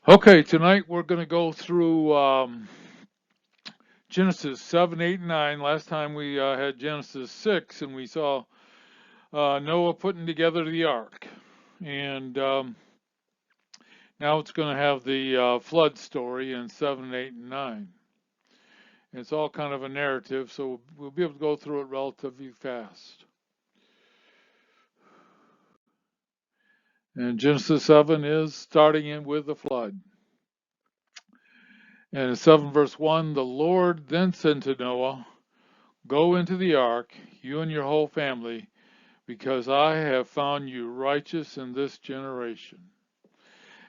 Okay, tonight we're going to go through Genesis 7, 8, and 9. Last time we had Genesis 6, and we saw Noah putting together the ark. And now it's going to have the flood story in 7, 8, and 9. It's all kind of a narrative, so we'll be able to go through it relatively fast. And Genesis 7 is starting in with the flood. And in 7 verse 1, the Lord then said to Noah, "Go into the ark, you and your whole family, because I have found you righteous in this generation."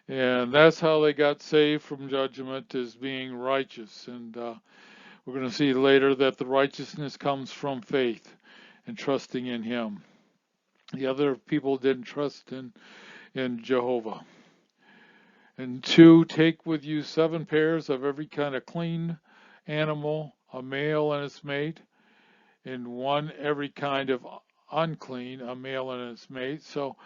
And that's how they got saved from judgment, is being righteous. And we're going to see later that the righteousness comes from faith and trusting in Him. The other people didn't trust in Jehovah. And 2, take with you 7 pairs of every kind of clean animal, a male and its mate, and 1 every kind of unclean, a male and its mate. So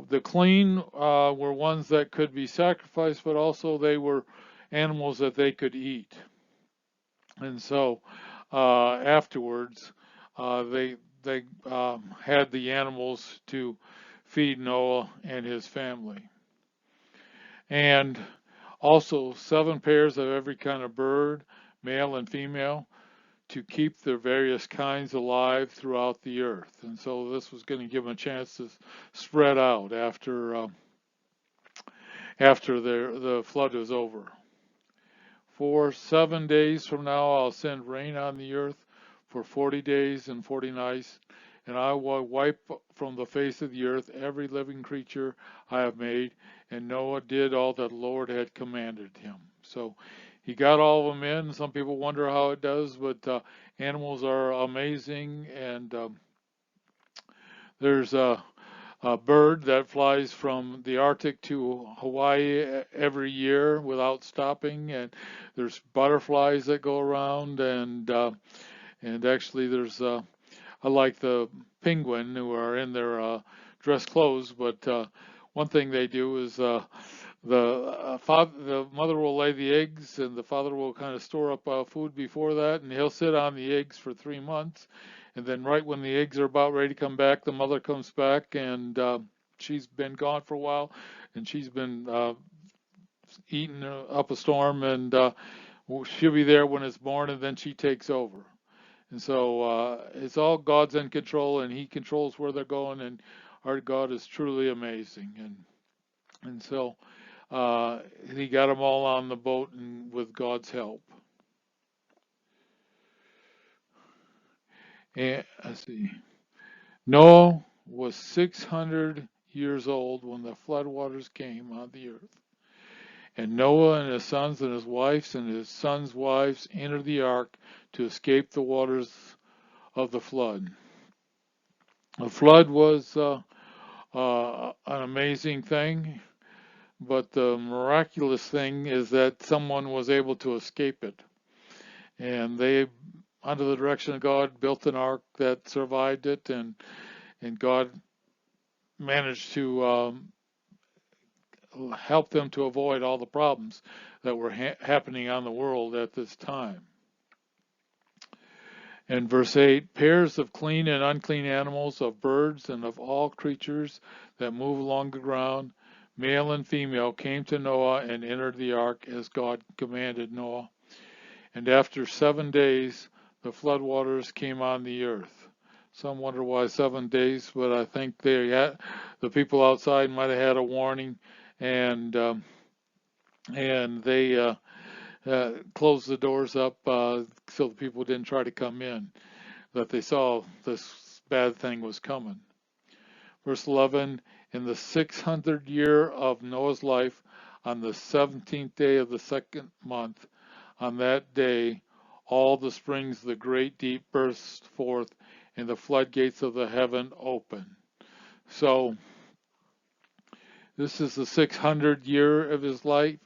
the clean were ones that could be sacrificed, but also they were animals that they could eat. And so afterwards, they had the animals to feed Noah and his family, and also 7 pairs of every kind of bird, male and female, to keep their various kinds alive throughout the earth. And so this was going to give them a chance to spread out after the flood was over. For 7 days from now, I'll send rain on the earth for 40 days and 40 nights, and I will wipe from the face of the earth every living creature I have made. And Noah did all that the Lord had commanded him. So he got all of them in. Some people wonder how it does, but animals are amazing. And there's a bird that flies from the Arctic to Hawaii every year without stopping, and there's butterflies that go around, and actually there's I like the penguin who are in their dress clothes, but one thing they do is the mother will lay the eggs, and the father will kind of store up food before that, and he'll sit on the eggs for 3 months, and then right when the eggs are about ready to come back, the mother comes back, and she's been gone for a while, and she's been eating up a storm, and she'll be there when it's born, and then she takes over. And so it's all God's in control, and He controls where they're going, and our God is truly amazing. And so he got them all on the boat, and with God's help. And let's see, Noah was 600 years old when the floodwaters came on the earth. And Noah and his sons and his wives and his sons' wives entered the ark to escape the waters of the flood. The flood was an amazing thing, but the miraculous thing is that someone was able to escape it. And they, under the direction of God, built an ark that survived it, and God managed to help them to avoid all the problems that were happening on the world at this time. And verse 8, pairs of clean and unclean animals, of birds and of all creatures that move along the ground, male and female, came to Noah and entered the ark as God commanded Noah. And after 7 days, the floodwaters came on the earth. Some wonder why 7 days, but I think the people outside might have had a warning, and they closed the doors up so the people didn't try to come in, that they saw this bad thing was coming. Verse 11, in the 600th year of Noah's life, on the 17th day of the second month, on that day, all the springs of the great deep burst forth, and the floodgates of the heaven open. So this is the 600th year of his life,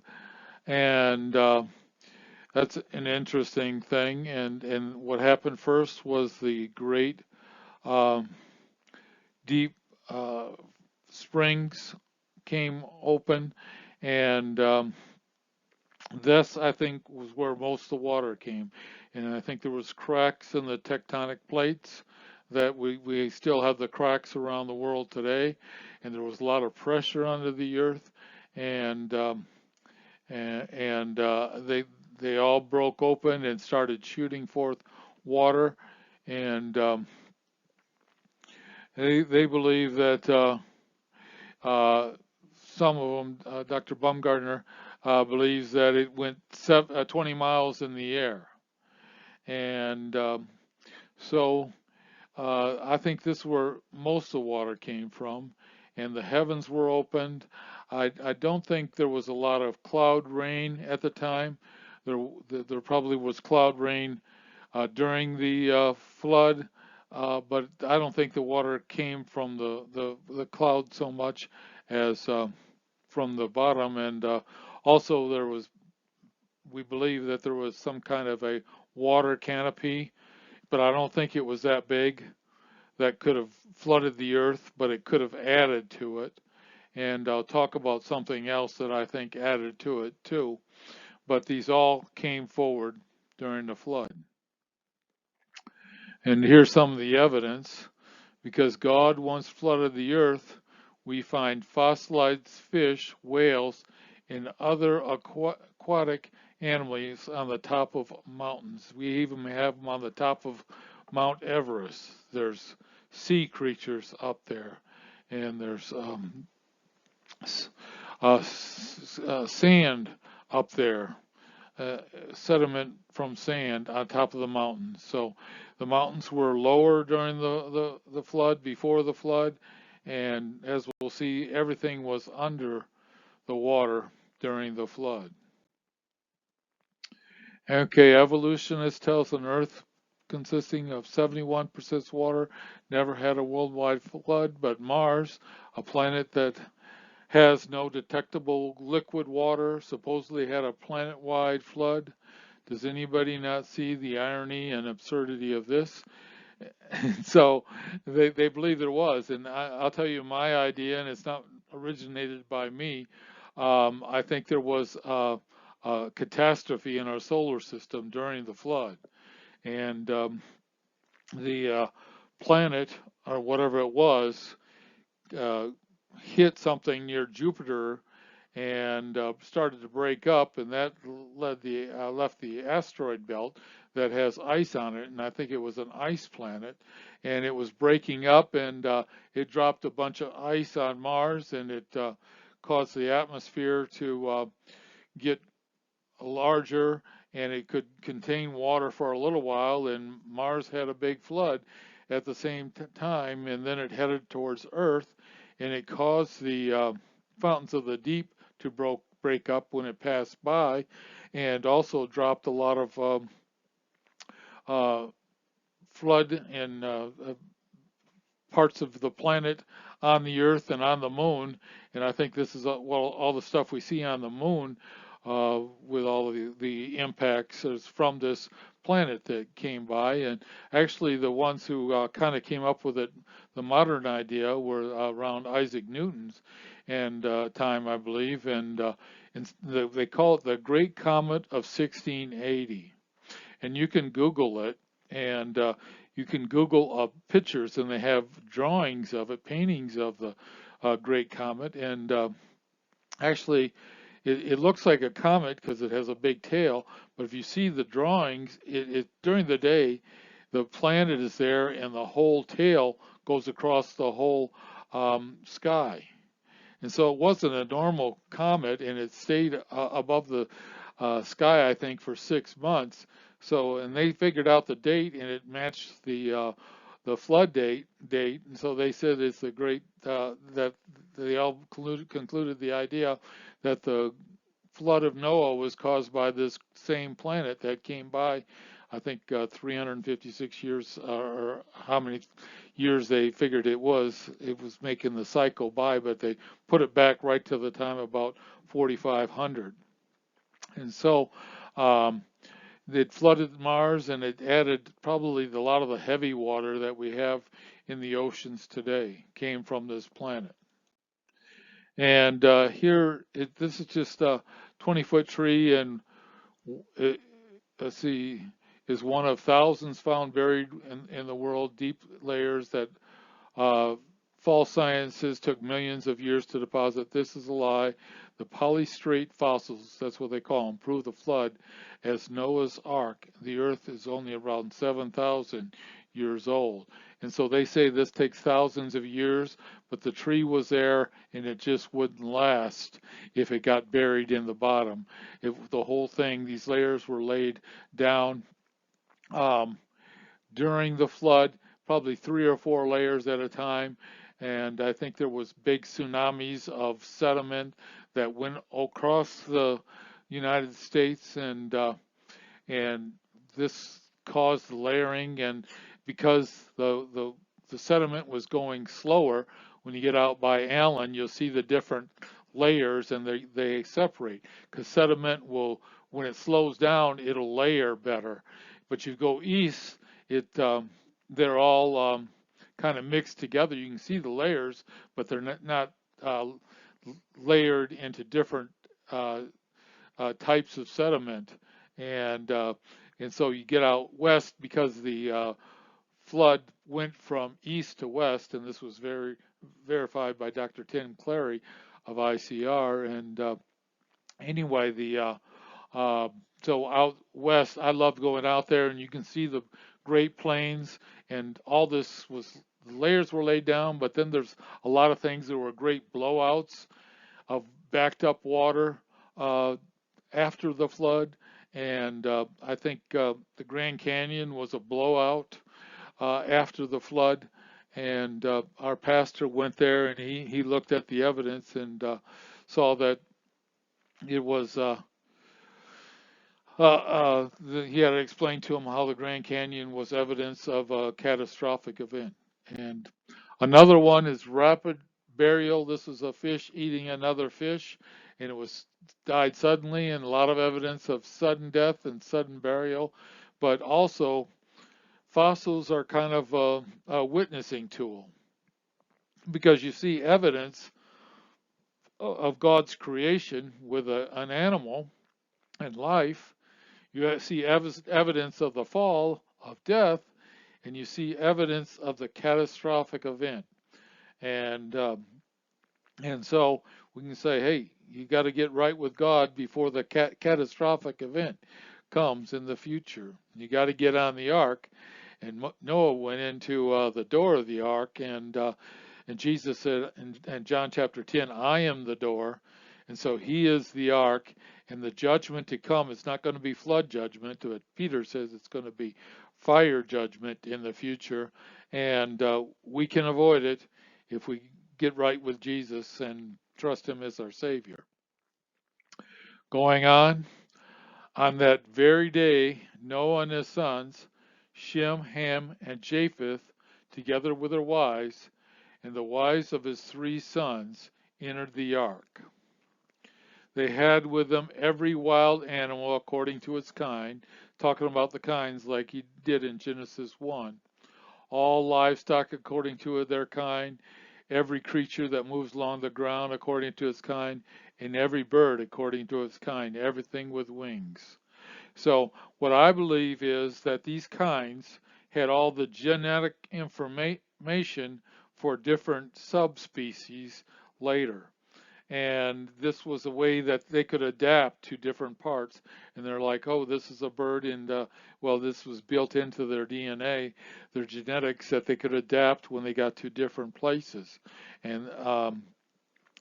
and that's an interesting thing. And what happened first was the great um, deep springs came open, and This, I think, was where most of the water came, and I think there was cracks in the tectonic plates that we still have the cracks around the world today, and there was a lot of pressure under the earth, and they all broke open and started shooting forth water, and they believe that uh, some of them, Dr. Baumgartner believes that it went 20 miles in the air, and so I think this is where most of the water came from, and the heavens were opened. I don't think there was a lot of cloud rain at the time. There probably was cloud rain during the flood, but I don't think the water came from the cloud so much as from the bottom. And also, we believe that there was some kind of a water canopy, but I don't think it was that big that could have flooded the earth, but it could have added to it. And I'll talk about something else that I think added to it too. But these all came forward during the flood. And here's some of the evidence. Because God once flooded the earth, we find fossilized fish, whales, and other aquatic animals on the top of mountains. We even have them on the top of Mount Everest. There's sea creatures up there, and there's sand up there, sediment from sand on top of the mountains. So the mountains were lower during the flood, before the flood, and as we'll see, everything was under the water during the flood. Okay, evolutionists tell us an Earth consisting of 71% water never had a worldwide flood, but Mars, a planet that has no detectable liquid water, supposedly had a planet-wide flood. Does anybody not see the irony and absurdity of this? So they believe there was, and I'll tell you my idea, and it's not originated by me. I think there was a catastrophe in our solar system during the flood, and the planet or whatever it was uh, hit something near Jupiter and started to break up, and that left the asteroid belt that has ice on it, and I think it was an ice planet, and it was breaking up, and it dropped a bunch of ice on Mars, and it caused the atmosphere to get larger, and it could contain water for a little while, and Mars had a big flood at the same time, and then it headed towards Earth, and it caused the fountains of the deep to break up when it passed by, and also dropped a lot of uh, flood and parts of the planet on the Earth and on the Moon. And I think this is well, all the stuff we see on the Moon with all of the impacts is from this planet that came by. And actually, the ones who kind of came up with it, the modern idea, were around Isaac Newton's and time, I believe. And they call it the Great Comet of 1680. And you can Google it, and you can Google pictures, and they have drawings of it, paintings of the Great Comet, and actually, it looks like a comet because it has a big tail. But if you see the drawings, during the day, the planet is there, and the whole tail goes across the whole sky. And so it wasn't a normal comet, and it stayed above the sky, I think, for 6 months. So, and they figured out the date, and it matched the flood date, and so they said it's the great that they all concluded the idea that the flood of Noah was caused by this same planet that came by. I think 356 years, or how many years they figured it was making the cycle by, but they put it back right to the time about 4500. And so it flooded Mars, and it added probably a lot of the heavy water that we have in the oceans today came from this planet. And here, this is just a 20-foot tree, and it, let's see, is one of thousands found buried in the world, deep layers that uh, false sciences took millions of years to deposit. This is a lie. The polystrate fossils, that's what they call them, prove the flood as Noah's Ark. The earth is only around 7,000 years old. And so they say this takes thousands of years, but the tree was there and it just wouldn't last if it got buried in the bottom. If the whole thing, these layers were laid down um, during the flood, probably 3 or 4 layers at a time. And I think there was big tsunamis of sediment that went across the United States, and this caused the layering. And because the sediment was going slower, when you get out by Allen, you'll see the different layers, and they separate, because sediment will, when it slows down, it'll layer better. But you go east, it they're all kind of mixed together. You can see the layers, but they're not uh, layered into different uh, types of sediment. And uh, and so you get out west, because the flood went from east to west, and this was very verified by Dr. Tim Clary of ICR. And anyway, the uh, so out west, I loved going out there, and you can see the Great Plains, and all this was, the layers were laid down, but then there's a lot of things that were great blowouts of backed up water uh, after the flood. And I think the Grand Canyon was a blowout after the flood. And our pastor went there, and he looked at the evidence, and saw that it was he had to explain to him how the Grand Canyon was evidence of a catastrophic event. And another one is rapid burial. This is a fish eating another fish, and it was died suddenly, and a lot of evidence of sudden death and sudden burial. But also, fossils are kind of a witnessing tool, because you see evidence of God's creation with an animal and life. You see evidence of the fall, of death, and you see evidence of the catastrophic event. And and so we can say, hey, you got to get right with God before the catastrophic event comes in the future. You got to get on the ark. And Noah went into the door of the ark, and Jesus said in John chapter 10, I am the door. And so he is the ark, and the judgment to come is not going to be flood judgment, but Peter says it's going to be fire judgment in the future. And we can avoid it if we get right with Jesus and trust him as our Savior. Going on that very day, Noah and his sons, Shem, Ham, and Japheth, together with their wives, and the wives of his 3 sons, entered the ark. They had with them every wild animal according to its kind, talking about the kinds like he did in Genesis 1. All livestock according to their kind, every creature that moves along the ground according to its kind, and every bird according to its kind, everything with wings. So what I believe is that these kinds had all the genetic information for different subspecies later. And this was a way that they could adapt to different parts. And they're like, oh, this is a bird, and well, this was built into their DNA, their genetics, that they could adapt when they got to different places. And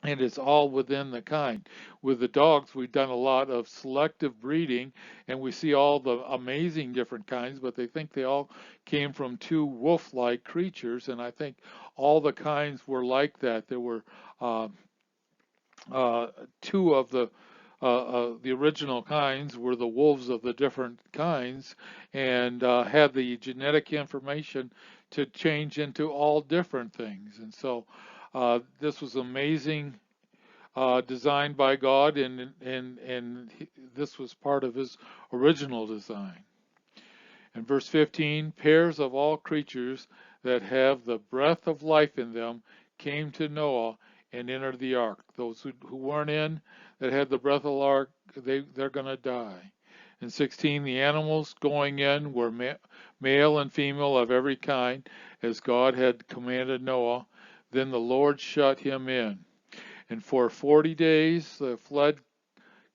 it's all within the kind. With the dogs, we've done a lot of selective breeding, and we see all the amazing different kinds, but they think they all came from 2 wolf-like creatures, and I think all the kinds were like that. There were uh, 2 of the original kinds were the wolves of the different kinds, and had the genetic information to change into all different things. And so this was amazing, designed by God, and this was part of his original design. In verse 15, pairs of all creatures that have the breath of life in them came to Noah and enter the ark. Those who weren't in, that had the breath of the ark, they're going to die. And 16, the animals going in were male and female of every kind, as God had commanded Noah. Then the Lord shut him in. And for 40 days the flood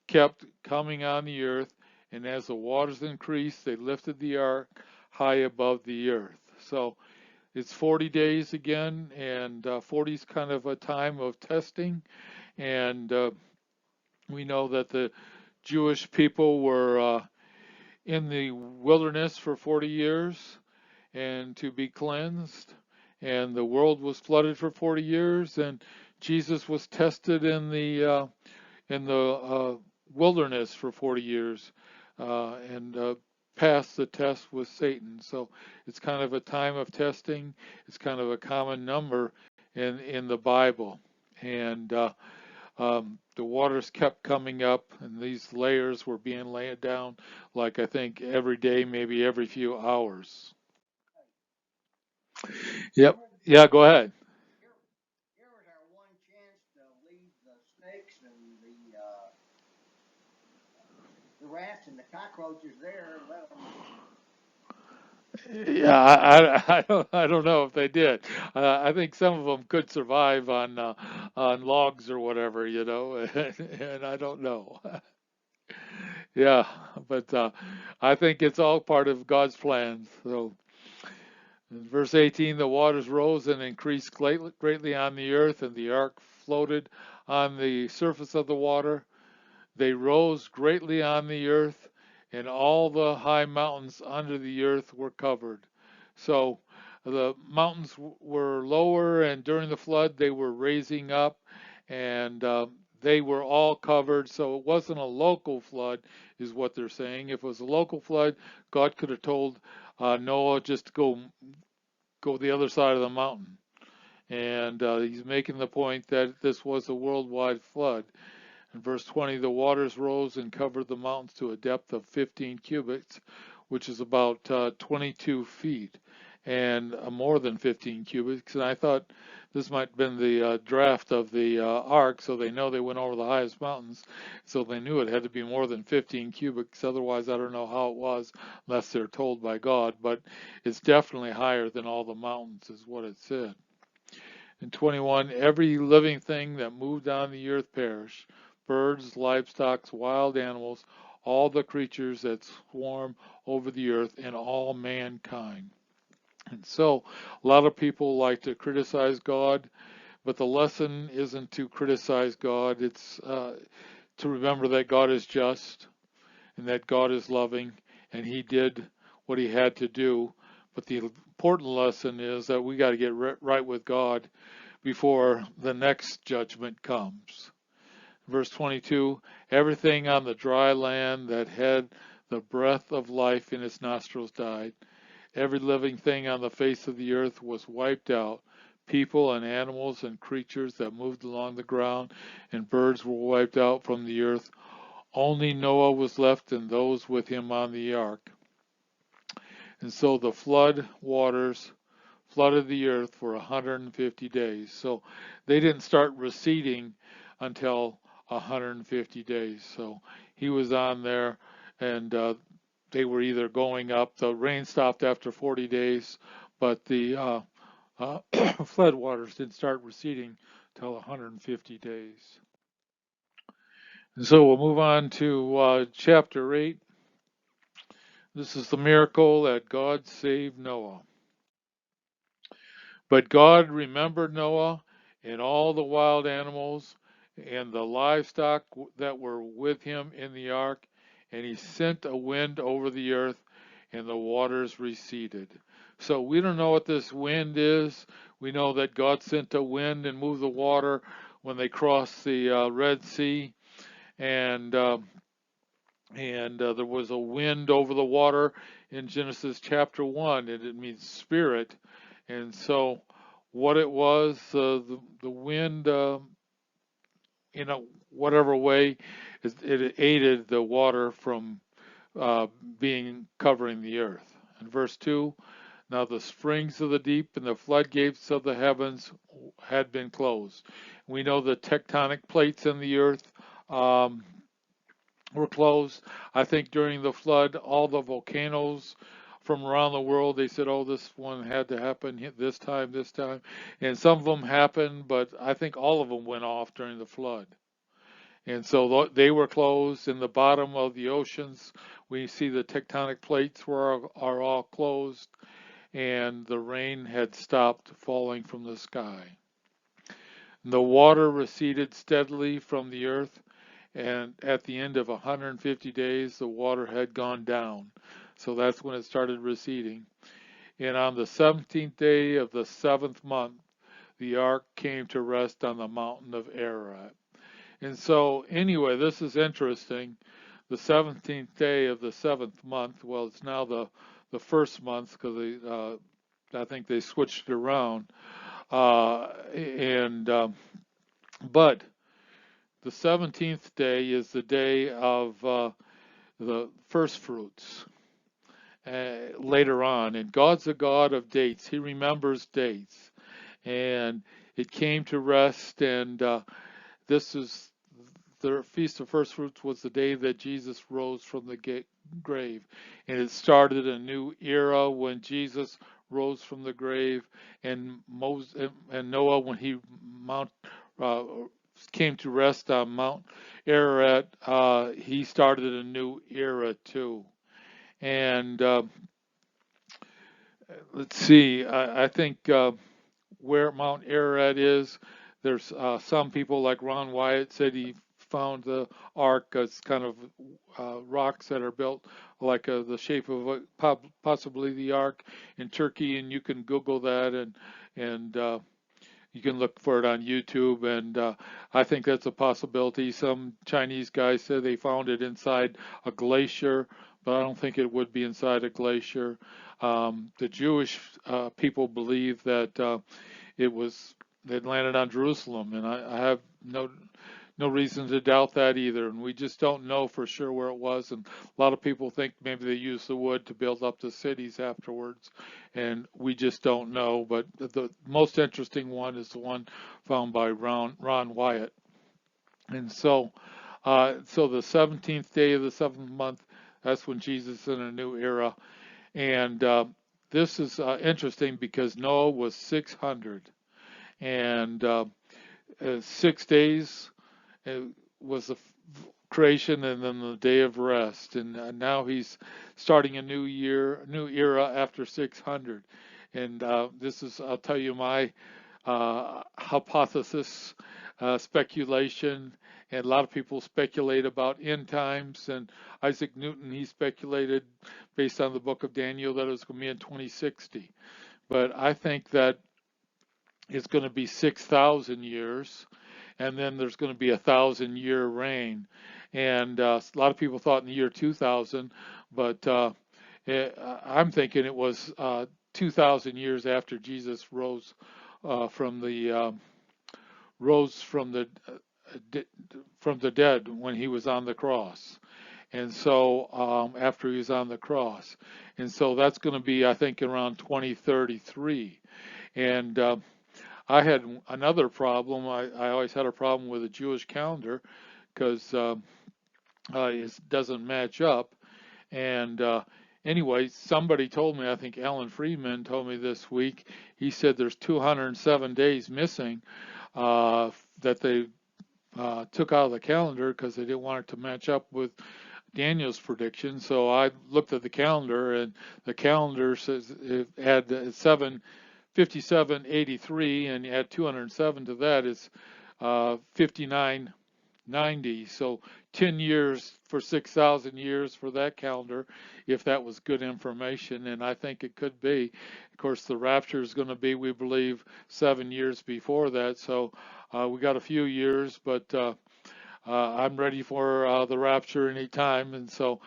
kept coming on the earth, and as the waters increased, they lifted the ark high above the earth. So it's 40 days again, and 40 is kind of a time of testing. And we know that the Jewish people were in the wilderness for 40 years and to be cleansed. And the world was flooded for 40 years, and Jesus was tested in the wilderness for 40 years and passed the test with Satan. So it's kind of a time of testing. It's kind of a common number in the Bible. And the waters kept coming up, and these layers were being laid down, like I think every day, maybe every few hours. Yep. Yeah, go ahead. Here was our one chance to leave the snakes and the rats and the cockroaches there and let them. Yeah, I don't know if they did. I think some of them could survive on logs or whatever, and I don't know. Yeah, but I think it's all part of God's plan. So, in verse 18, the waters rose and increased greatly on the earth, and the ark floated on the surface of the water. They rose greatly on the earth, and all the high mountains under the earth were covered. So the mountains were lower, and during the flood they were raising up, and they were all covered. So it wasn't a local flood, is what they're saying. If it was a local flood, God could have told Noah just to go the other side of the mountain. And he's making the point that this was a worldwide flood. In verse 20, the waters rose and covered the mountains to a depth of 15 cubits, which is about 22 feet, and more than 15 cubits. And I thought this might have been the draft of the ark, so they know they went over the highest mountains, so they knew it had to be more than 15 cubits. Otherwise, I don't know how it was, unless they're told by God, but it's definitely higher than all the mountains, is what it said. In 21, every living thing that moved on the earth perished, birds, livestock, wild animals, all the creatures that swarm over the earth, and all mankind. And so, a lot of people like to criticize God, but the lesson isn't to criticize God, it's to remember that God is just and that God is loving, and He did what He had to do. But the important lesson is that we got to get right with God before the next judgment comes. Verse 22, everything on the dry land that had the breath of life in its nostrils died. Every living thing on the face of the earth was wiped out. People and animals and creatures that moved along the ground and birds were wiped out from the earth. Only Noah was left and those with him on the ark. And so the flood waters flooded the earth for 150 days. So they didn't start receding until 150 days. So he was on there, and they were either going up. The rain stopped after 40 days, but the flood waters didn't start receding until 150 days. And so we'll move on to chapter 8. This is the miracle that God saved Noah. But God remembered Noah and all the wild animals and the livestock that were with him in the ark, and he sent a wind over the earth, and the waters receded. So we don't know what this wind is. We know that God sent a wind and moved the water when they crossed the Red Sea, and there was a wind over the water in Genesis chapter 1, and it means spirit. And so what it was, the wind, in a whatever way, it aided the water from being covering the earth. In verse 2, Now the springs of the deep and the floodgates of the heavens had been closed. We know the tectonic plates in the earth um, were closed. I think during the flood, all the volcanoes from around the world, they said, oh, this one had to happen this time. And some of them happened, but I think all of them went off during the flood. And so they were closed. In the bottom of the oceans, we see the tectonic plates are all closed, and the rain had stopped falling from the sky. The water receded steadily from the earth, and at the end of 150 days, the water had gone down. So that's when it started receding. And on the 17th day of the seventh month, the ark came to rest on the mountain of Ararat. And so, anyway, this is interesting. The 17th day of the seventh month, well, it's now the first month because I think they switched it around. And but the 17th day is the day of the first fruits later on. And God's a God of dates. He remembers dates. And it came to rest, and this is the Feast of First Fruits was the day that Jesus rose from the grave. And it started a new era when Jesus rose from the grave, and Moses and Noah, when he uh, came to rest on Mount Ararat, he started a new era too. And let's see, I think where Mount Ararat is, there's some people like Ron Wyatt said he found the ark as kind of rocks that are built like the shape of possibly the ark in Turkey, and you can Google that and you can look for it on YouTube, and I think that's a possibility. Some Chinese guys said they found it inside a glacier, but I don't think it would be inside a glacier. The Jewish people believe that it was it landed on Jerusalem, and I have no reason to doubt that either. And we just don't know for sure where it was. And a lot of people think maybe they used the wood to build up the cities afterwards, and we just don't know. But the most interesting one is the one found by Ron Wyatt. And so the 17th day of the seventh month, that's when Jesus is in a new era. And this is interesting because Noah was 600, and 6 days was the creation, and then the day of rest. And now he's starting a new era after 600. And this is, I'll tell you my hypothesis, speculation. And a lot of people speculate about end times. And Isaac Newton, he speculated based on the book of Daniel that it was going to be in 2060. But I think that it's going to be 6,000 years, and then there's going to be 1,000-year reign. And a lot of people thought in the year 2000, but I'm thinking it was 2,000 years after Jesus from the rose from the dead when he was on the cross. And so after he was on the cross, and so that's going to be, I think, around 2033. And I had another problem. I always had a problem with the Jewish calendar because it doesn't match up. And anyway, somebody told me, I think Alan Friedman told me this week, he said there's 207 days missing that they took out of the calendar because they didn't want it to match up with Daniel's prediction. So I looked at the calendar, and the calendar says it had 5783, and you add 207 to that is 5990. So 10 years for 6,000 years for that calendar, if that was good information, and I think it could be. Of course, the rapture is going to be, we believe, 7 years before that. So we got a few years, but I'm ready for the rapture anytime, and so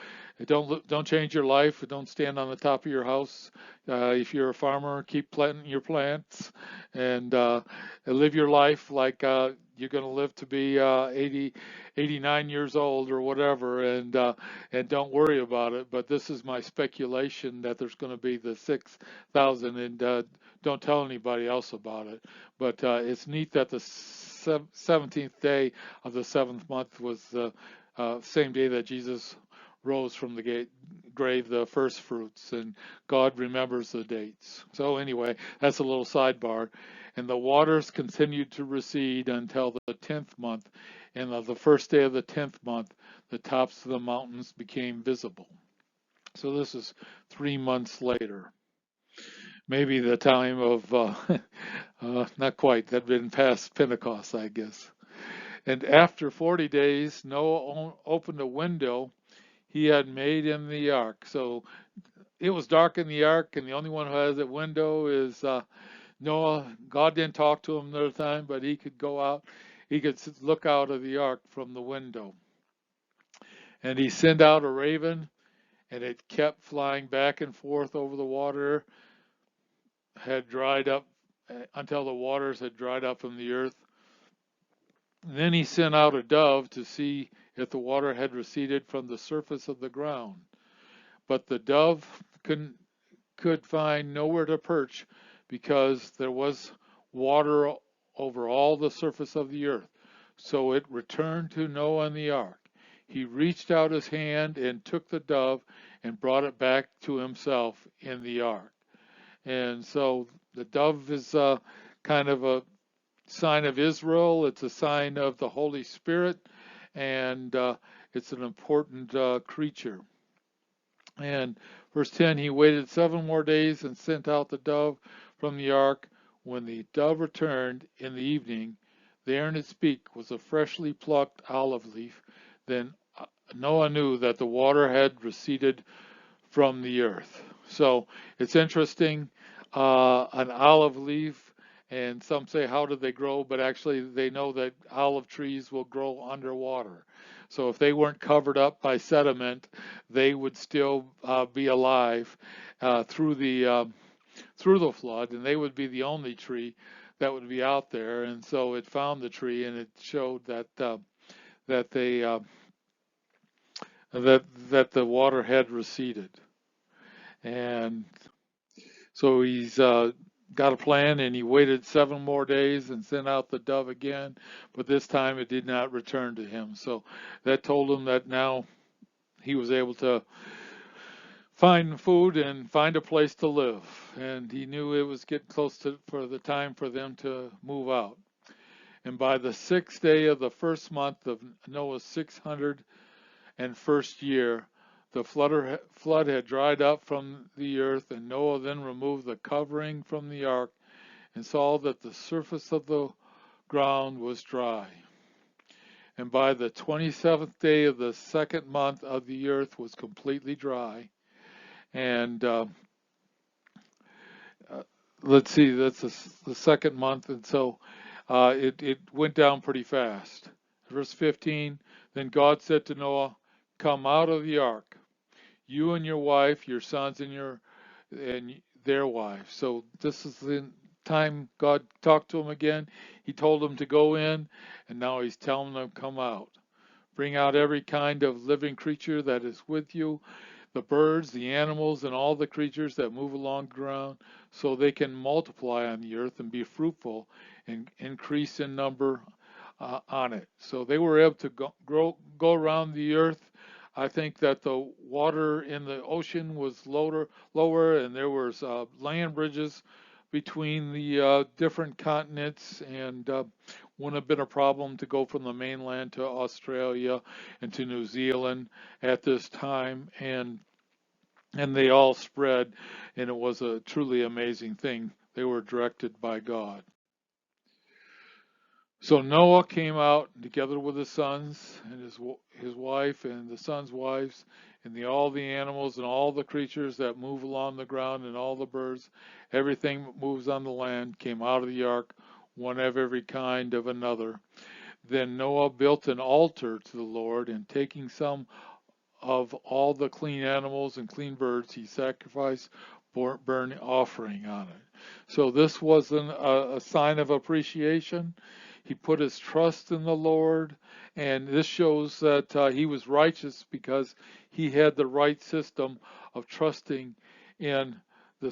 don't change your life. Don't stand on the top of your house. If you're a farmer, keep planting your plants and live your life like you're going to live to be 80, 89 years old or whatever, and don't worry about it. But this is my speculation that there's going to be the 6,000, and don't tell anybody else about it. But it's neat that the 17th day of the seventh month was the same day that Jesus rose from the grave, the first fruits, and God remembers the dates. So anyway, that's a little sidebar. And the waters continued to recede until the 10th month, and on the first day of the 10th month, the tops of the mountains became visible. So this is 3 months later. Maybe the time of, not quite, that had been past Pentecost, I guess. And after 40 days, Noah opened a window he had made in the ark. So it was dark in the ark, and the only one who has a window is Noah. God didn't talk to him another time, but he could go out. He could look out of the ark from the window. And he sent out a raven, and it kept flying back and forth over the water, had dried up until the waters had dried up from the earth. And then he sent out a dove to see if the water had receded from the surface of the ground. But the dove could find nowhere to perch because there was water over all the surface of the earth. So it returned to Noah in the ark. He reached out his hand and took the dove and brought it back to himself in the ark. And so the dove is kind of a sign of Israel. It's a sign of the Holy Spirit, and it's an important creature. And verse 10, he waited 7 more days and sent out the dove from the ark. When the dove returned in the evening, there in its beak was a freshly plucked olive leaf. Then Noah knew that the water had receded from the earth. So it's interesting, an olive leaf, and some say, how did they grow? But actually, they know that olive trees will grow underwater. So if they weren't covered up by sediment, they would still be alive through the flood, and they would be the only tree that would be out there. And so it found the tree, and it showed that that the water had receded. And so he's got a plan, and he waited 7 more days and sent out the dove again, but this time it did not return to him. So that told him that now he was able to find food and find a place to live, and he knew it was getting close for the time for them to move out. And by the 6th day of the first month of Noah's 601st year, the flood had dried up from the earth, and Noah then removed the covering from the ark and saw that the surface of the ground was dry. And by the 27th day of the 2nd month of the earth was completely dry. And let's see, that's the 2nd month, and so it went down pretty fast. Verse 15, then God said to Noah, come out of the ark, you and your wife, your sons, and their wives. So this is the time God talked to him again. He told him to go in, and now he's telling them to come out. Bring out every kind of living creature that is with you, the birds, the animals, and all the creatures that move along the ground, so they can multiply on the earth and be fruitful and increase in number on it. So they were able to go around the earth. I think that the water in the ocean was lower, and there was land bridges between the different continents, and wouldn't have been a problem to go from the mainland to Australia and to New Zealand at this time, and they all spread, and it was a truly amazing thing. They were directed by God. So Noah came out together with his sons and his wife and the sons' wives and all the animals and all the creatures that move along the ground and all the birds, everything that moves on the land came out of the ark, one of every kind of another. Then Noah built an altar to the Lord, and taking some of all the clean animals and clean birds, he sacrificed burnt offering on it. So this wasn't a sign of appreciation. He put his trust in the Lord, and this shows that he was righteous because he had the right system of trusting in the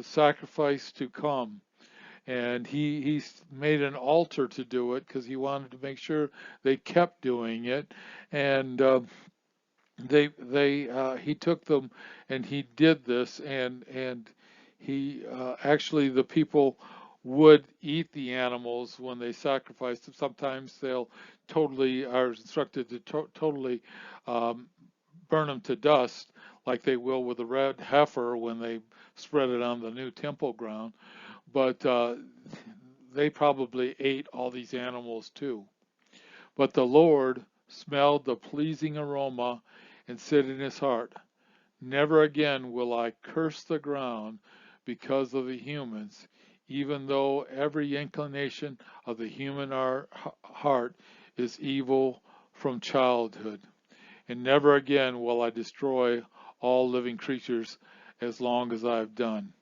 sacrifice to come. And he made an altar to do it because he wanted to make sure they kept doing it. And he took them and he did this, and he actually, the people would eat the animals when they sacrificed them. Sometimes they'll totally are instructed to totally um, burn them to dust, like they will with the red heifer when they spread it on the new temple ground. But they probably ate all these animals too. But the Lord smelled the pleasing aroma and said in his heart, "Never again will I curse the ground because of the humans, even though every inclination of the human heart is evil from childhood. And never again will I destroy all living creatures as long as I have done.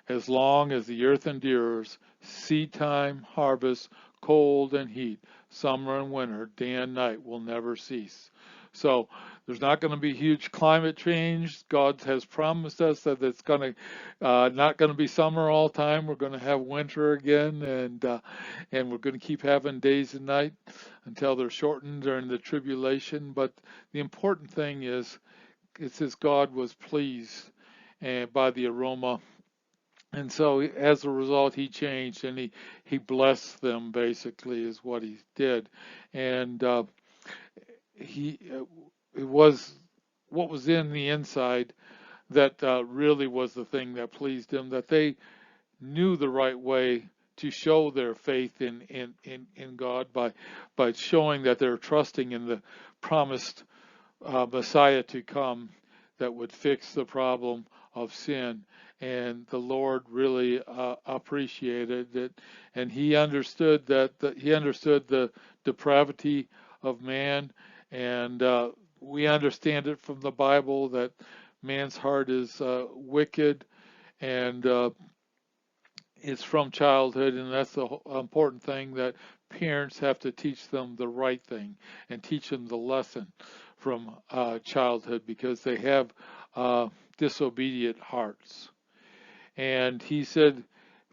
As long as the earth endures, seed time, harvest, cold and heat, summer and winter, day and night will never cease." So there's not going to be huge climate change. God has promised us that it's going to not going to be summer all the time. We're going to have winter again, and we're going to keep having days and night until they're shortened during the tribulation. But the important thing is, it says God was pleased by the aroma, and so as a result, he changed and he blessed them, basically, is what he did. And he it was what was in the inside that really was the thing that pleased him, that they knew the right way to show their faith in God by showing that they're trusting in the promised Messiah to come that would fix the problem of sin. And the Lord really appreciated it, and he understood he understood the depravity of man, and we understand it from the Bible that man's heart is wicked, and it's from childhood, and that's the important thing, that parents have to teach them the right thing and teach them the lesson from childhood, because they have disobedient hearts. And he said,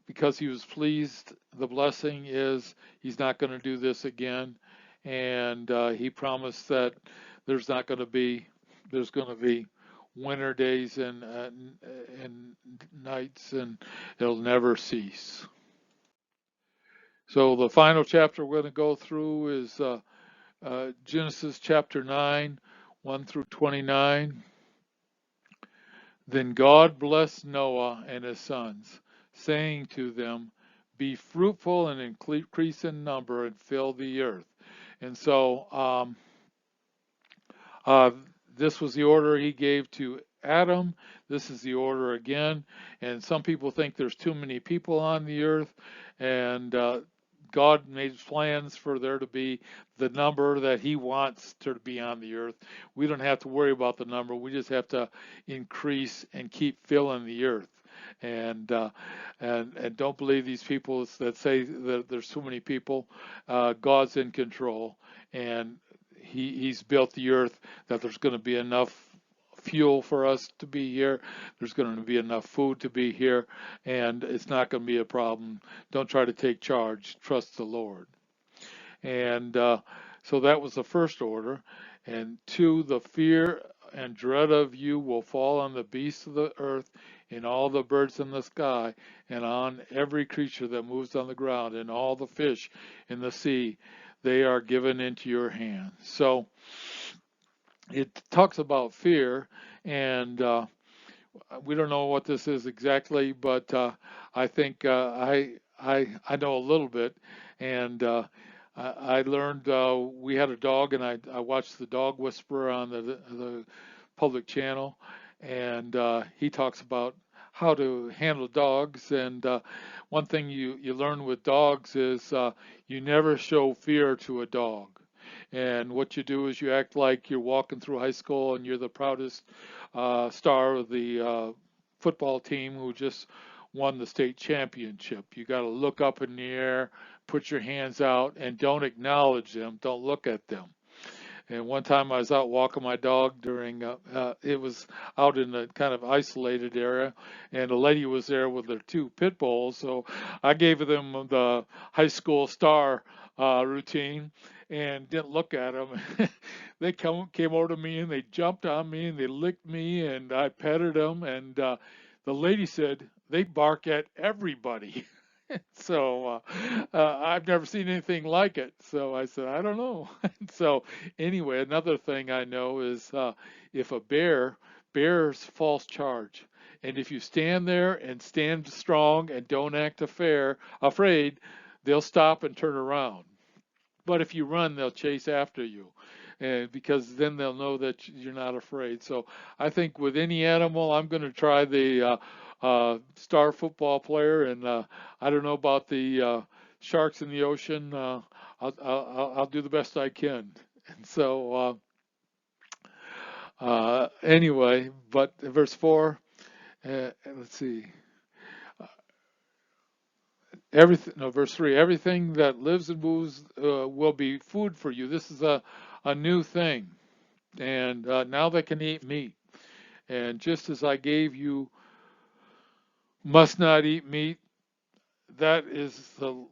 because he was pleased, the blessing is he's not going to do this again, and he promised that there's going to be winter days and nights, and it'll never cease. So the final chapter we're going to go through is Genesis chapter 9, 1 through 29. Then God blessed Noah and his sons, saying to them, "Be fruitful and increase in number and fill the earth." And so uh, this was the order he gave to Adam. This is the order again. And some people think there's too many people on the earth, and God made plans for there to be the number that he wants to be on the earth. We don't have to worry about the number. We just have to increase and keep filling the earth. And don't believe these people that say that there's too many people. God's in control, and he's built the earth that there's going to be enough fuel for us to be here. There's going to be enough food to be here, and it's not going to be a problem. Don't try to take charge. Trust the Lord. And so that was the first order. And two, the fear and dread of you will fall on the beasts of the earth and all the birds in the sky and on every creature that moves on the ground and all the fish in the sea. They are given into your hands. So it talks about fear, and we don't know what this is exactly, but I think I know a little bit, and I learned, we had a dog, and I watched the Dog Whisperer on the public channel, and he talks about how to handle dogs. And one thing you learn with dogs is you never show fear to a dog. And what you do is you act like you're walking through high school and you're the proudest star of the football team who just won the state championship. You got to look up in the air, put your hands out and don't acknowledge them, don't look at them. And one time I was out walking my dog during, it was out in a kind of isolated area, and a lady was there with her two pit bulls. So I gave them the high school star routine and didn't look at them. They came over to me and they jumped on me and they licked me and I petted them. And the lady said, they bark at everybody. So I've never seen anything like it. So I said, I don't know. So anyway, another thing I know is if a bears false charge, and if you stand there and stand strong and don't act afraid, they'll stop and turn around. But if you run, they'll chase after you, and because then they'll know that you're not afraid. So I think with any animal, I'm going to try the star football player, and I don't know about the sharks in the ocean. I'll do the best I can. And so anyway, but verse 4, let's see. Everything, no, verse 3, everything that lives and moves will be food for you. This is a new thing. And now they can eat meat. And just as I gave you, must not eat meat, that is the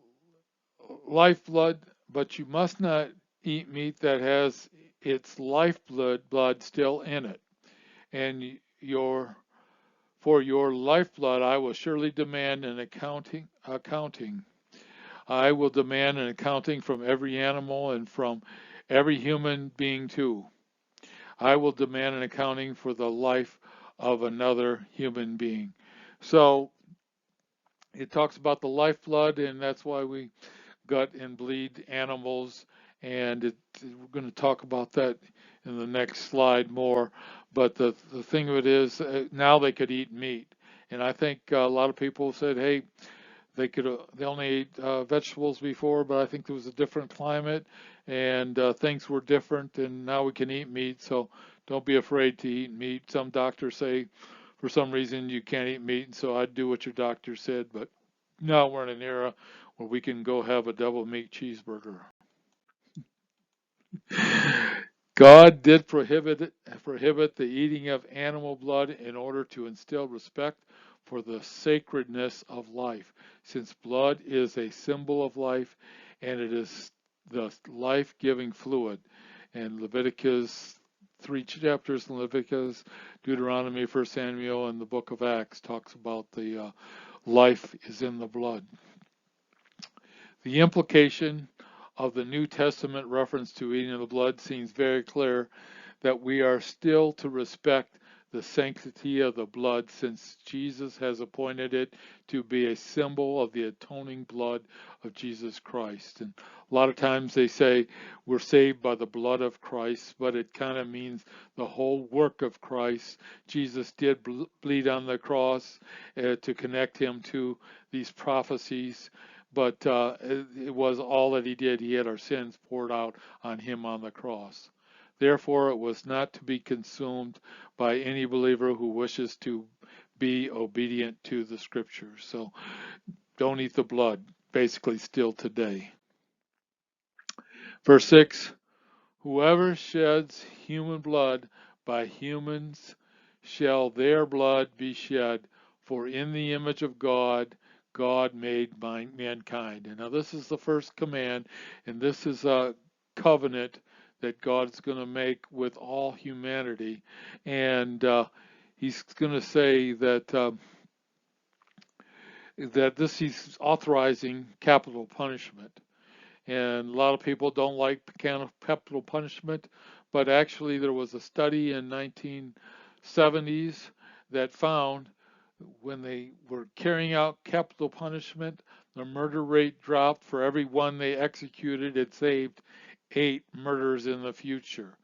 lifeblood, but you must not eat meat that has its lifeblood still in it. And for your lifeblood I will surely demand an accounting. I will demand an accounting from every animal and from every human being too. I will demand an accounting for the life of another human being. So it talks about the lifeblood, and that's why we gut and bleed animals. And we're going to talk about that in the next slide more. But the thing of it is, now they could eat meat. And I think a lot of people said, hey, they only ate vegetables before, but I think there was a different climate and things were different, and now we can eat meat. So don't be afraid to eat meat. Some doctors say for some reason you can't eat meat, and so I'd do what your doctor said. But now we're in an era where we can go have a double meat cheeseburger. God did prohibit the eating of animal blood in order to instill respect for the sacredness of life, since blood is a symbol of life and it is the life-giving fluid. And Leviticus, 3 chapters in Leviticus, Deuteronomy, 1 Samuel, and the book of Acts talks about the life is in the blood. The implication of the New Testament reference to eating of the blood seems very clear that we are still to respect the sanctity of the blood, since Jesus has appointed it to be a symbol of the atoning blood of Jesus Christ. And a lot of times they say we're saved by the blood of Christ, but it kind of means the whole work of Christ. Jesus did bleed on the cross to connect him to these prophecies, but it was all that he did. He had our sins poured out on him on the cross. Therefore, it was not to be consumed by any believer who wishes to be obedient to the scriptures. So don't eat the blood, basically still today. Verse 6, whoever sheds human blood, by humans shall their blood be shed, for in the image of God, God made mankind. And now this is the first command, and this is a covenant that God's going to make with all humanity. And he's going to say that he's authorizing capital punishment. And a lot of people don't like capital punishment, but actually there was a study in 1970s that found when they were carrying out capital punishment, the murder rate dropped. For every one they executed, it saved 8 murders in the future.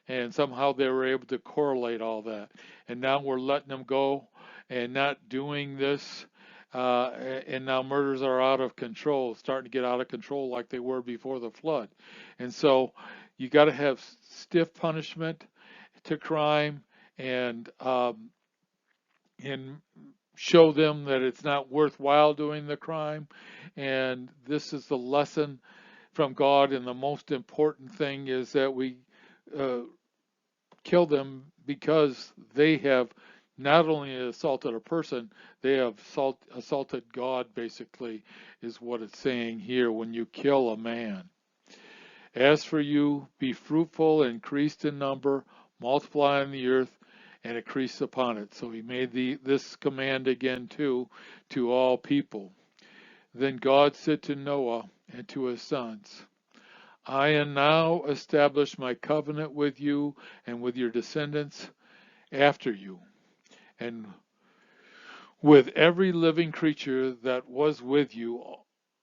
And somehow they were able to correlate all that. And now we're letting them go and not doing this. And now murders are out of control, starting to get out of control like they were before the flood. And so you got to have stiff punishment to crime and show them that it's not worthwhile doing the crime. And this is the lesson from God. And the most important thing is that we uh, kill them because they have not only assaulted a person, they have assaulted God, basically, is what it's saying here when you kill a man. As for you, be fruitful, increased in number, multiply on the earth, and increase upon it. So he made this command again too to all people. Then God said to Noah and to his sons, I am now established my covenant with you and with your descendants after you, and with every living creature that was with you,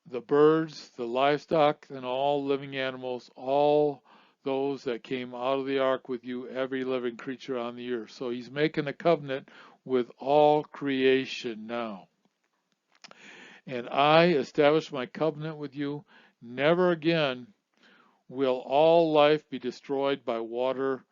the birds, the livestock, and all living animals, all those that came out of the ark with you, every living creature on the earth. So he's making a covenant with all creation now. And I establish my covenant with you. Never again will all life be destroyed by water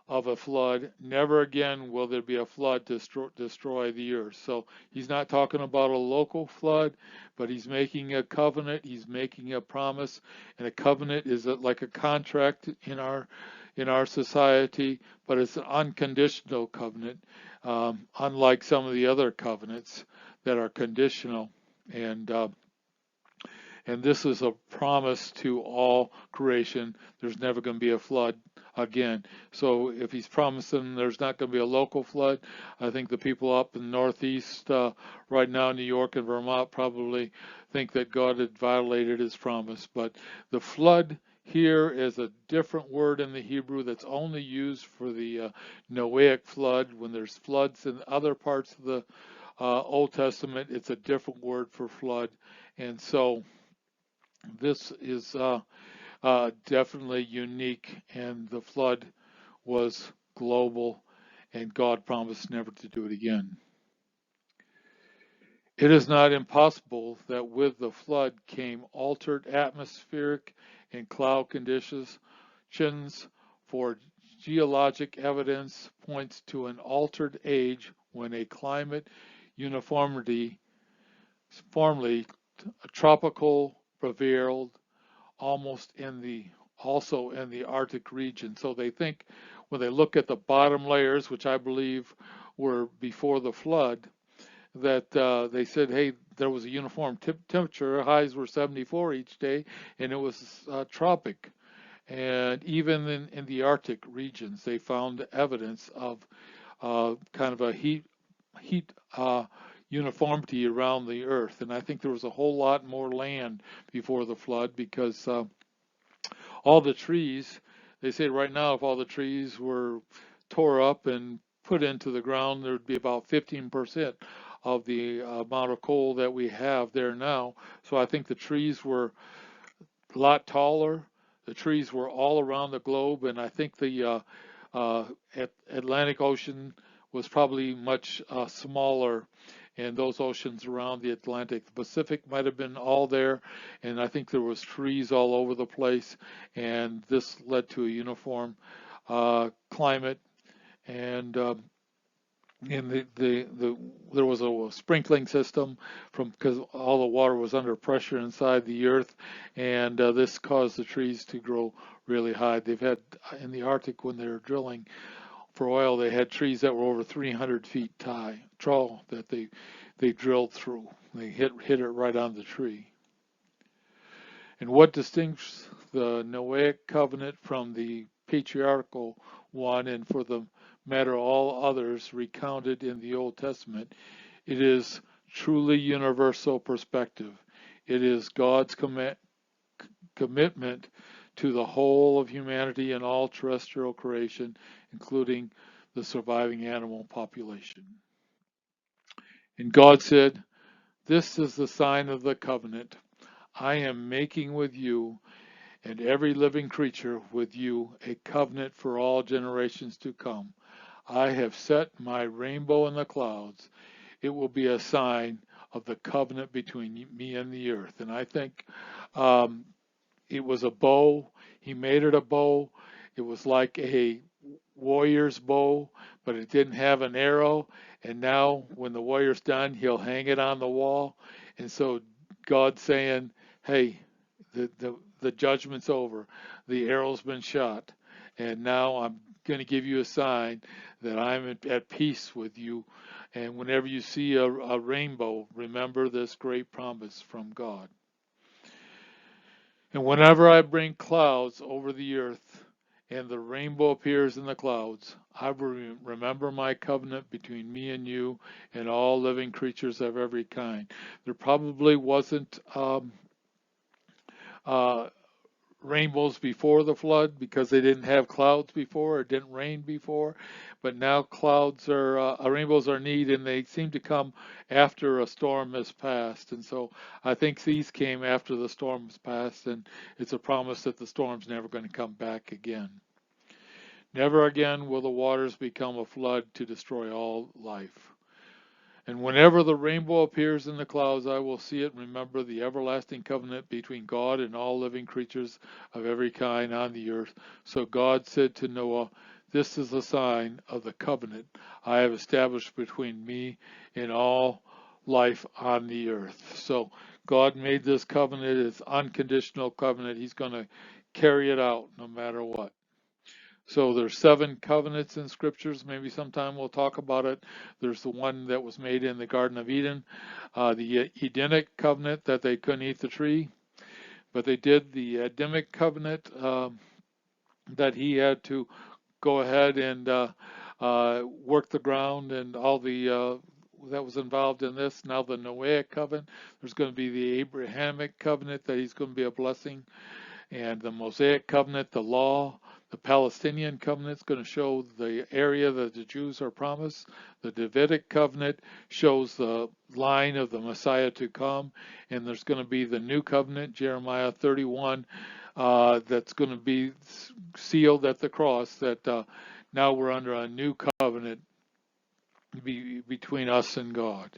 of a flood. Never again will there be a flood to destroy the earth. So he's not talking about a local flood, but he's making a covenant. He's making a promise, and a covenant is like a contract in our society, but it's an unconditional covenant, unlike some of the other covenants that are conditional. And and this is a promise to all creation. There's never going to be a flood again. So if he's promising there's not going to be a local flood, I think the people up in the Northeast right now, New York and Vermont, probably think that God had violated his promise. But the flood here is a different word in the Hebrew that's only used for the Noahic flood. When there's floods in other parts of the Old Testament, it's a different word for flood. And so this is definitely unique, and the flood was global, and God promised never to do it again. It is not impossible that with the flood came altered atmospheric and cloud conditions, for geologic evidence points to an altered age when a climate uniformity, formerly tropical, prevailed also in the Arctic region. So they think when they look at the bottom layers, which I believe were before the flood, that they said, hey, there was a uniform temperature. Highs were 74 each day, and it was tropic. And even in the Arctic regions, they found evidence of kind of a heat uniformity around the earth. And I think there was a whole lot more land before the flood because all the trees, they say right now, if all the trees were tore up and put into the ground, there would be about 15% of the amount of coal that we have there now. So I think the trees were a lot taller. The trees were all around the globe, and I think the Atlantic Ocean was probably much smaller, and those oceans around the Atlantic. The Pacific might have been all there, and I think there was trees all over the place, and this led to a uniform climate. And there was a sprinkling system because all the water was under pressure inside the earth, and this caused the trees to grow really high. They've had in the Arctic when they were drilling for oil, they had trees that were over 300 feet tall that they drilled through. They hit it right on the tree. And what distinguishes the Noahic covenant from the patriarchal one, and for the matter all others recounted in the Old Testament, it is truly universal perspective. It is God's commitment to the whole of humanity and all terrestrial creation, including the surviving animal population. And God said, this is the sign of the covenant I am making with you and every living creature with you, a covenant for all generations to come. I have set my rainbow in the clouds. It will be a sign of the covenant between me and the earth. And I think it was a bow. He made it a bow. It was like a warrior's bow, but it didn't have an arrow. And now, when the warrior's done, he'll hang it on the wall. And so, God's saying, "Hey, the judgment's over. The arrow's been shot, and now I'm going to give you a sign that I'm at peace with you. And whenever you see a rainbow, remember this great promise from God. And whenever I bring clouds over the earth, and the rainbow appears in the clouds, I will remember my covenant between me and you and all living creatures of every kind." There probably wasn't uh, rainbows before the flood because they didn't have clouds before, it didn't rain before, but now clouds are rainbows are needed, and they seem to come after a storm has passed. And so I think these came after the storm's passed, and it's a promise that the storm's never going to come back again. Never again will the waters become a flood to destroy all life. And whenever the rainbow appears in the clouds, I will see it and remember the everlasting covenant between God and all living creatures of every kind on the earth. So God said to Noah, "This is the sign of the covenant I have established between me and all life on the earth." So God made this covenant. It's unconditional covenant. He's going to carry it out no matter what. So there's 7 covenants in scriptures. Maybe sometime we'll talk about it. There's the one that was made in the Garden of Eden, the Edenic covenant that they couldn't eat the tree, but they did the Adamic covenant that he had to go ahead and work the ground and all the that was involved in this. Now the Noahic covenant, there's going to be the Abrahamic covenant that he's going to be a blessing, and the Mosaic covenant, the law. The Palestinian covenant is going to show the area that the Jews are promised. The Davidic covenant shows the line of the Messiah to come. And there's going to be the new covenant, Jeremiah 31, that's going to be sealed at the cross, that now we're under a new covenant between us and God.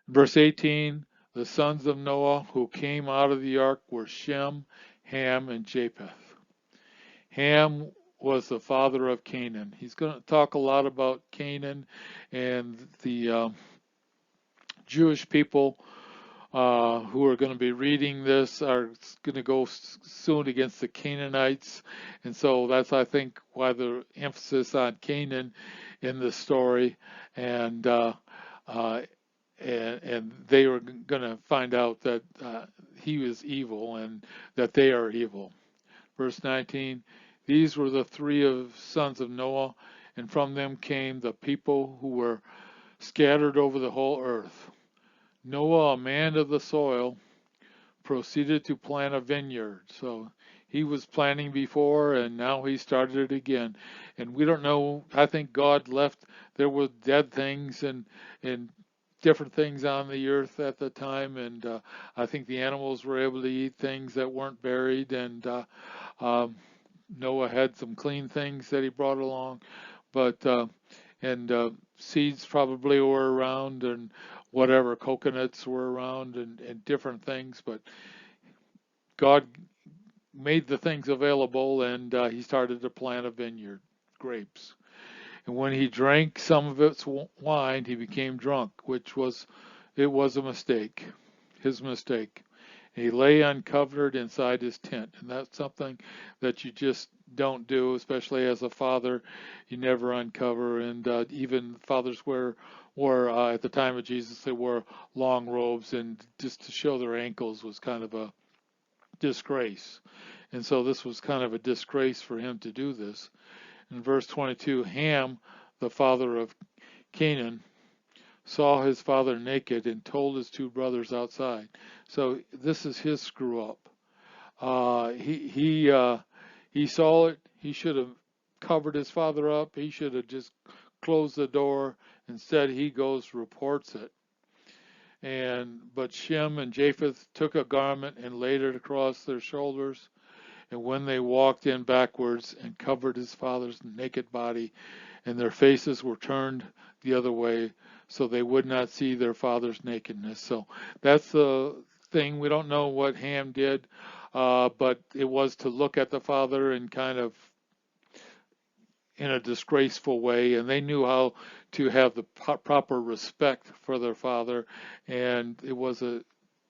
Verse 18, the sons of Noah who came out of the ark were Shem, Ham, and Japheth. Ham was the father of Canaan. He's going to talk a lot about Canaan, and the Jewish people who are going to be reading this are going to go soon against the Canaanites. And so that's, I think, why the emphasis on Canaan in this story. And they were going to find out that he was evil and that they are evil. Verse 19, these were the 3 sons of Noah, and from them came the people who were scattered over the whole earth. Noah, a man of the soil, proceeded to plant a vineyard. So he was planting before, and now he started it again. And we don't know, I think God left, there were dead things and different things on the earth at the time, and I think the animals were able to eat things that weren't buried, and Noah had some clean things that he brought along, but seeds probably were around, and whatever, coconuts were around, and different things, but God made the things available, and he started to plant a vineyard, grapes. And when he drank some of its wine, he became drunk, it was a mistake, his mistake. He lay uncovered inside his tent, and that's something that you just don't do, especially as a father. You never uncover, and even fathers wore at the time of Jesus, they wore long robes, and just to show their ankles was kind of a disgrace. And so this was kind of a disgrace for him to do this. In verse 22, Ham, the father of Canaan, saw his father naked and told his 2 brothers outside. So this is his screw up. He saw it. He should have covered his father up. He should have just closed the door. Instead, he goes, reports it. But Shem and Japheth took a garment and laid it across their shoulders. And when they walked in backwards and covered his father's naked body, and their faces were turned the other way, so they would not see their father's nakedness. So that's the thing. We don't know what Ham did, but it was to look at the father and kind of in a disgraceful way, and they knew how to have the proper respect for their father, and it was a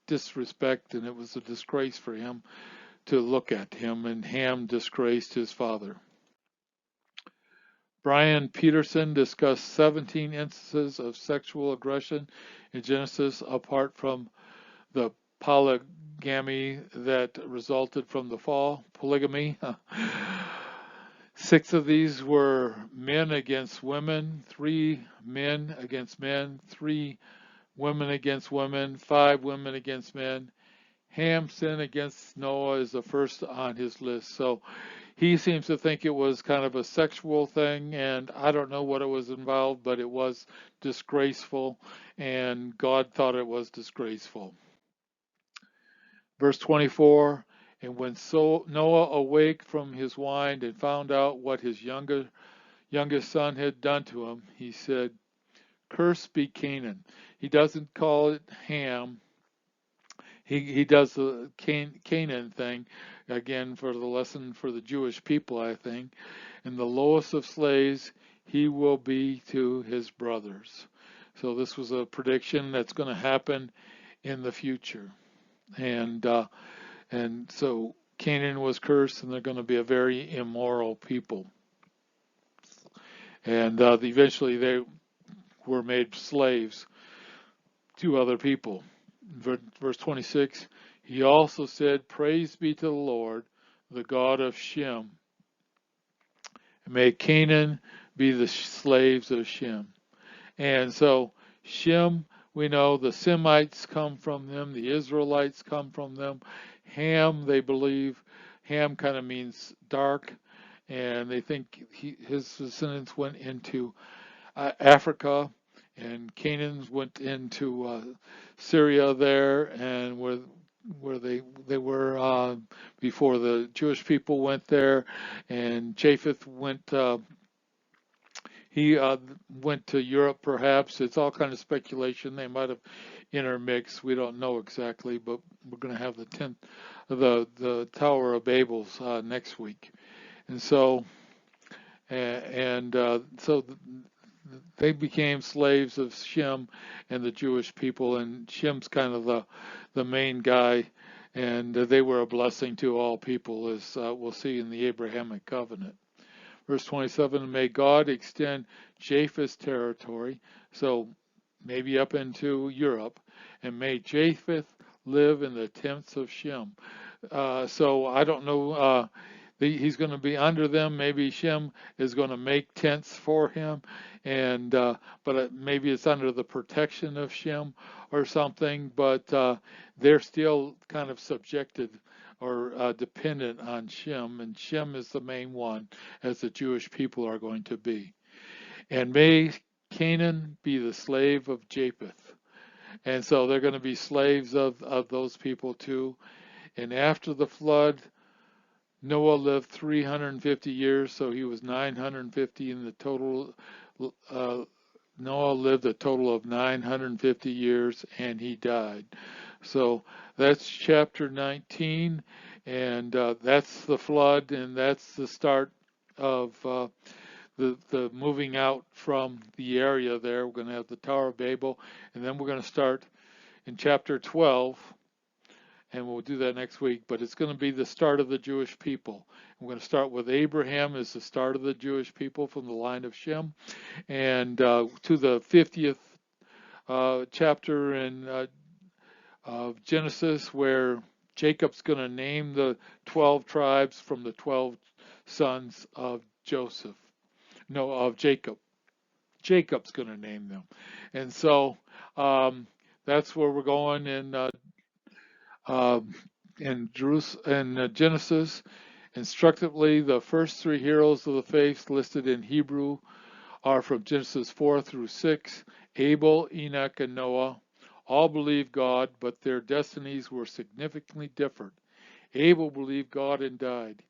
disrespect and it was a disgrace for him to look at him, and Ham disgraced his father. Brian Peterson discussed 17 instances of sexual aggression in Genesis apart from the polygamy that resulted from the fall. Polygamy. 6 of these were men against women, 3 men against men, 3 women against women, 5 women against men. Ham's sin against Noah is the first on his list. So he seems to think it was kind of a sexual thing, and I don't know what it was involved, but it was disgraceful, and God thought it was disgraceful. Verse 24, and when Noah awake from his wine and found out what his youngest son had done to him, he said, "Cursed be Canaan." He doesn't call it Ham. He does the Canaan thing, again, for the lesson for the Jewish people, I think. And the lowest of slaves he will be to his brothers. So this was a prediction that's going to happen in the future. And so Canaan was cursed, and they're going to be a very immoral people. And eventually they were made slaves to other people. Verse 26, he also said, "Praise be to the Lord, the God of Shem. May Canaan be the slaves of Shem." And so Shem, we know the Semites come from them, the Israelites come from them. Ham, they believe, Ham kind of means dark, and they think his descendants went into Africa, and Canaans went into Syria there, and where they were before the Jewish people went there, and Japheth went. He went to Europe, perhaps. It's all kind of speculation. They might have intermixed. We don't know exactly, but we're going to have the Tower of Babel's next week, and so so they became slaves of Shem and the Jewish people, and Shem's kind of the main guy, and they were a blessing to all people, as we'll see in the Abrahamic covenant. Verse 27, may God extend Japheth's territory, so maybe up into Europe, and may Japheth live in the tents of Shem. So I don't know, he's going to be under them. Maybe Shem is going to make tents for him, and but maybe it's under the protection of Shem or something, but they're still kind of subjected or dependent on Shem, and Shem is the main one, as the Jewish people are going to be. And may Canaan be the slave of Japheth. And so they're going to be slaves of those people too. And after the flood, Noah lived 350 years, so he was 950 in the total. Noah lived a total of 950 years, and he died. So that's chapter 19, and that's the flood, and that's the start of the moving out from the area there. We're going to have the Tower of Babel, and then we're going to start in chapter 12, and we'll do that next week, but it's going to be the start of the Jewish people. We're going to start with Abraham as the start of the Jewish people from the line of Shem, and to the 50th chapter in of Genesis, where Jacob's going to name the 12 tribes from the 12 sons of Jacob. Jacob's going to name them. And so that's where we're going in Genesis. Instructively, the first 3 heroes of the faith listed in Hebrew are from Genesis 4 through 6, Abel, Enoch, and Noah. All believed God, but their destinies were significantly different. Abel believed God and died.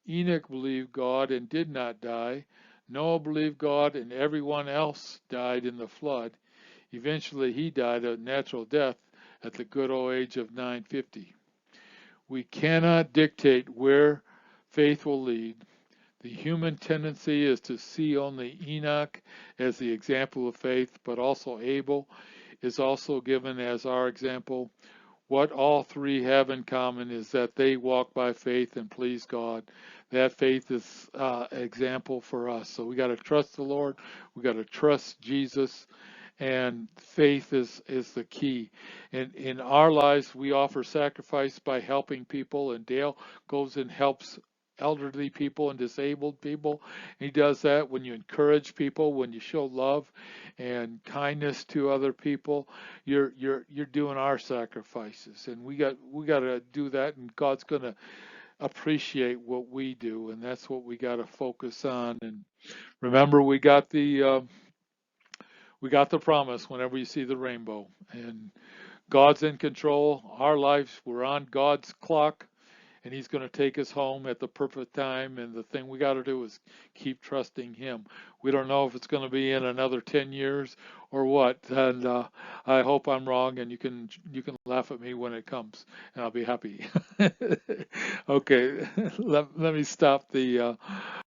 Enoch believed God and did not die. Noah believed God, and everyone else died in the flood. Eventually, he died a natural death at the good old age of 950. We cannot dictate where faith will lead. The human tendency is to see only Enoch as the example of faith, but also Abel is also given as our example. What all three have in common is that they walk by faith and please God. That faith is an example for us. So we got to trust the Lord. We got to trust Jesus, and faith is the key. In our lives, we offer sacrifice by helping people, and Dale goes and helps elderly people and disabled people. He does that when you encourage people, when you show love and kindness to other people. You're doing our sacrifices, and we got to do that, and God's going to appreciate what we do, and that's what we got to focus on. And remember, we got the promise whenever you see the rainbow, and God's in control. Our lives, we're on God's clock, and He's going to take us home at the perfect time. And the thing we got to do is keep trusting Him. We don't know if it's going to be in another 10 years or what, and I hope I'm wrong. And you can laugh at me when it comes, and I'll be happy. Okay, let me stop the